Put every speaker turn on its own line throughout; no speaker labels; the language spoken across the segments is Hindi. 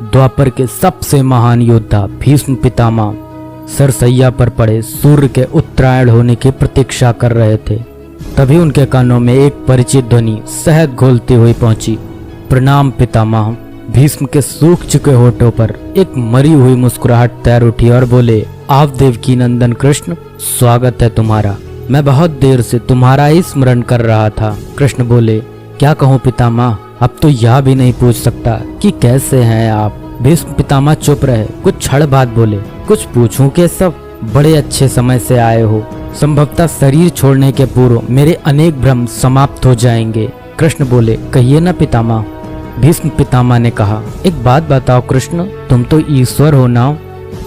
द्वापर के सबसे महान योद्धा भीष्म पितामह सरसैया पर पड़े सूर्य के उत्तरायण होने की प्रतीक्षा कर रहे थे। तभी उनके कानों में एक परिचित ध्वनि शहद घोलती हुई पहुंची। प्रणाम पितामह। भीष्म के सूख चुके होठों पर एक मरी हुई मुस्कुराहट तैर उठी और बोले, आप देवकी नंदन कृष्ण, स्वागत है तुम्हारा। मैं बहुत देर से तुम्हारा ही स्मरण कर रहा था। कृष्ण बोले, क्या कहूँ पितामह, अब तो यह भी नहीं पूछ सकता कि कैसे हैं आप। भीष्म पितामह चुप रहे, कुछ क्षण बाद बोले, कुछ पूछूं के सब, बड़े अच्छे समय से आए हो। संभवतः शरीर छोड़ने के पूर्व मेरे अनेक भ्रम समाप्त हो जाएंगे। कृष्ण बोले, कहिए न पितामह। भीष्म पितामह ने कहा, एक बात बताओ कृष्ण, तुम तो ईश्वर हो ना।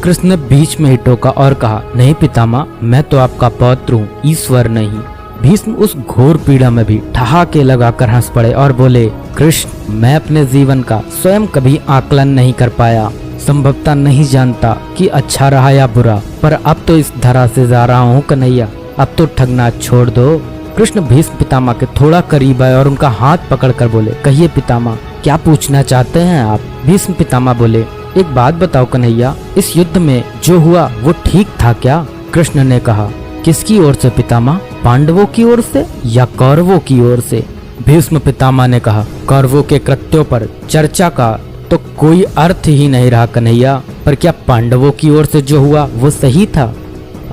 कृष्ण ने बीच में ही टोका और कहा, नहीं पितामह, मैं तो आपका पौत्र हूँ, ईश्वर नहीं। भीष्म उस घोर पीड़ा में भी ठहाके लगाकर हंस पड़े और बोले, कृष्ण, मैं अपने जीवन का स्वयं कभी आकलन नहीं कर पाया, संभवतः नहीं जानता कि अच्छा रहा या बुरा, पर अब तो इस धरा से जा रहा हूँ कन्हैया, अब तो ठगना छोड़ दो। कृष्ण भीष्म पितामह के थोड़ा करीब आए और उनका हाथ पकड़कर बोले, कहिए पितामह, क्या पूछना चाहते हैं आप। भीष्म पितामह बोले, एक बात बताओ कन्हैया, इस युद्ध में जो हुआ वो ठीक था क्या। कृष्ण ने कहा, किसकी ओर से पितामह, पांडवों की ओर से या कौरवों की ओर से। भीष्म पितामह ने कहा, कौरवों के कृत्यों पर चर्चा का तो कोई अर्थ ही नहीं रहा कन्हैया, पर क्या पांडवों की ओर से जो हुआ वो सही था।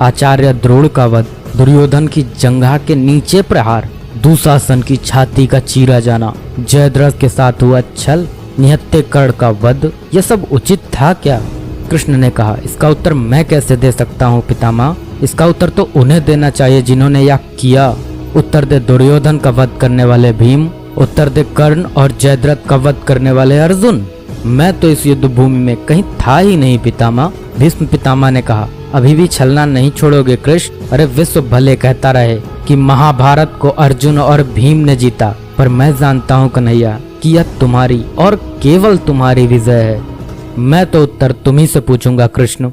आचार्य द्रोण का वध, दुर्योधन की जंघा के नीचे प्रहार, दुशासन की छाती का चीरा जाना, जयद्रथ के साथ हुआ छल, निहत्थे कर्ण का वध, यह सब उचित था क्या। कृष्ण ने कहा, इसका उत्तर मैं कैसे दे सकता हूँ पितामह, इसका उत्तर तो उन्हें देना चाहिए जिन्होंने यह किया। उत्तर दे दुर्योधन का वध करने वाले भीम, उत्तर दे कर्ण और जयद्रथ का वध करने वाले अर्जुन। मैं तो इस युद्ध भूमि में कहीं था ही नहीं पितामह। भीष्म पितामह ने कहा, अभी भी छलना नहीं छोड़ोगे कृष्ण। अरे विश्व भले कहता रहे कि महाभारत को अर्जुन और भीम ने जीता, पर मैं जानता हूँ कन्हैया कि यह तुम्हारी और केवल तुम्हारी विजय है। मैं तो उत्तर तुम्ही से पूछूंगा कृष्ण।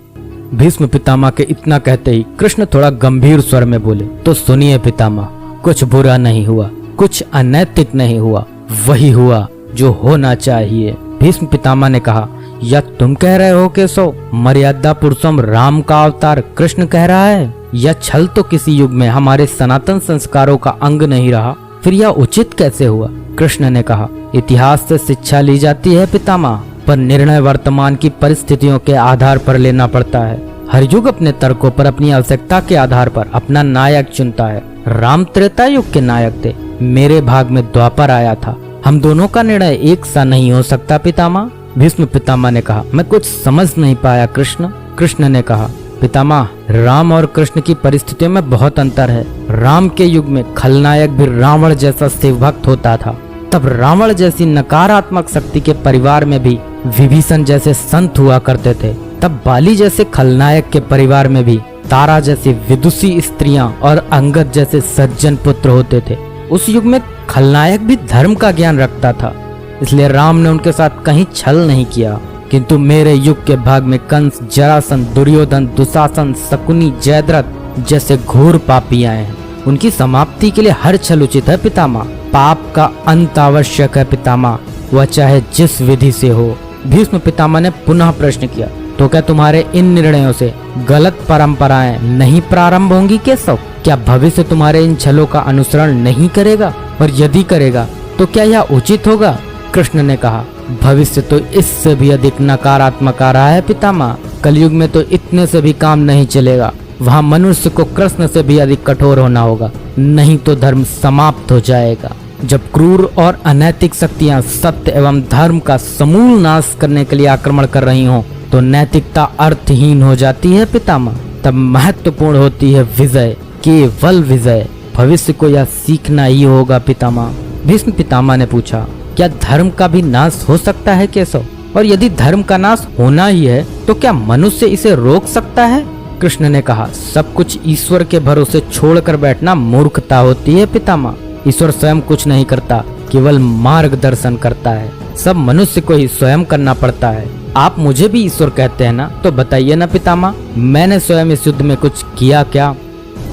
भीष्म पितामह के इतना कहते ही कृष्ण थोड़ा गंभीर स्वर में बोले, तो सुनिए पितामह, कुछ बुरा नहीं हुआ, कुछ अनैतिक नहीं हुआ, वही हुआ जो होना चाहिए। भीष्म पितामह ने कहा, या तुम कह रहे हो कि सो मर्यादा पुरुषोत्तम राम का अवतार कृष्ण कह रहा है, या छल तो किसी युग में हमारे सनातन संस्कारों का अंग नहीं रहा, फिर यह उचित कैसे हुआ। कृष्ण ने कहा, इतिहास से शिक्षा ली जाती है पितामह, पर निर्णय वर्तमान की परिस्थितियों के आधार पर लेना पड़ता है। हर युग अपने तर्कों पर अपनी आवश्यकता के आधार पर अपना नायक चुनता है। राम त्रेता युग के नायक थे, मेरे भाग में द्वापर आया था। हम दोनों का निर्णय एक सा नहीं हो सकता पितामह। भीष्म पितामह ने कहा, मैं कुछ समझ नहीं पाया कृष्ण। कृष्ण ने कहा, पितामह, राम और कृष्ण की परिस्थितियों में बहुत अंतर है। राम के युग में खलनायक भी रावण जैसा शिवभक्त होता था, तब रावण जैसी नकारात्मक शक्ति के परिवार में भी विभीषण जैसे संत हुआ करते थे। तब बाली जैसे खलनायक के परिवार में भी तारा जैसी विदुषी स्त्रियां और अंगद जैसे सज्जन पुत्र होते थे। उस युग में खलनायक भी धर्म का ज्ञान रखता था, इसलिए राम ने उनके साथ कहीं छल नहीं किया। किंतु मेरे युग के भाग में कंस, जरासंध, दुर्योधन, दुशासन, शकुनी, जयद्रथ जैसे घोर पापी आए हैं। उनकी समाप्ति के लिए हर छल उचित है पितामह। पाप का अंत आवश्यक है पितामह, वह चाहे जिस विधि से हो। भीष्म पितामह ने पुनः प्रश्न किया, तो क्या तुम्हारे इन निर्णयों से गलत परंपराएं नहीं प्रारंभ होंगी केशव? क्या भविष्य तुम्हारे इन छलों का अनुसरण नहीं करेगा? और यदि करेगा तो क्या यह उचित होगा? कृष्ण ने कहा, भविष्य तो इससे भी अधिक नकारात्मक आ रहा है पितामह। कलयुग में तो इतने से भी काम नहीं चलेगा, वहाँ मनुष्य को कृष्ण से भी अधिक कठोर होना होगा, नहीं तो धर्म समाप्त हो जाएगा। जब क्रूर और अनैतिक शक्तियाँ सत्य एवं धर्म का समूल नाश करने के लिए आक्रमण कर रही हों, तो नैतिकता अर्थहीन हो जाती है पितामह। तब महत्वपूर्ण होती है विजय, केवल विजय। भविष्य को यह सीखना ही होगा पितामह। भीष्म पितामह ने पूछा, क्या धर्म का भी नाश हो सकता है केशव? और यदि धर्म का नाश होना ही है तो क्या मनुष्य इसे रोक सकता है? कृष्ण ने कहा, सब कुछ ईश्वर के भरोसे छोड़कर बैठना मूर्खता होती है पितामह। ईश्वर स्वयं कुछ नहीं करता, केवल मार्गदर्शन करता है। सब मनुष्य को ही स्वयं करना पड़ता है। आप मुझे भी ईश्वर कहते हैं ना, तो बताइए ना पितामह, मैंने स्वयं इस युद्ध में कुछ किया क्या?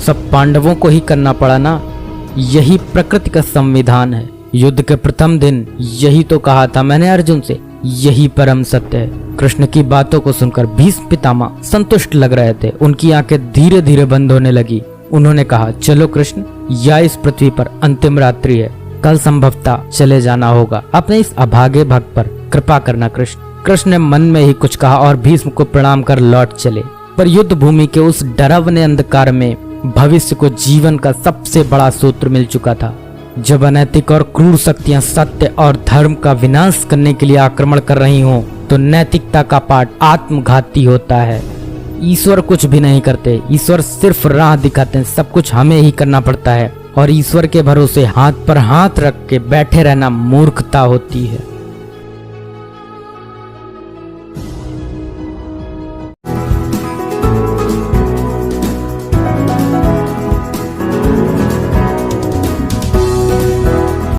सब पांडवों को ही करना पड़ा ना। यही प्रकृति का संविधान है। युद्ध के प्रथम दिन यही तो कहा था मैंने अर्जुन से यही परम सत्य है। कृष्ण की बातों को सुनकर भीष्म पितामह संतुष्ट लग रहे थे। उनकी आंखें धीरे धीरे बंद होने लगी। उन्होंने कहा, चलो कृष्ण, या इस पृथ्वी पर अंतिम रात्रि है, कल संभवतः चले जाना होगा। अपने इस अभागे भक्त पर कृपा करना कृष्ण। कृष्ण ने मन में ही कुछ कहा और भीष्म को प्रणाम कर लौट चले। पर युद्ध भूमि के उस डरावने अंधकार में भविष्य को जीवन का सबसे बड़ा सूत्र मिल चुका था। जब अनैतिक और क्रूर शक्तियां सत्य और धर्म का विनाश करने के लिए आक्रमण कर रही हों, तो नैतिकता का पाठ आत्मघाती होता है। ईश्वर कुछ भी नहीं करते, ईश्वर सिर्फ राह दिखाते हैं। सब कुछ हमें ही करना पड़ता है और ईश्वर के भरोसे हाथ पर हाथ रख के बैठे रहना मूर्खता होती है।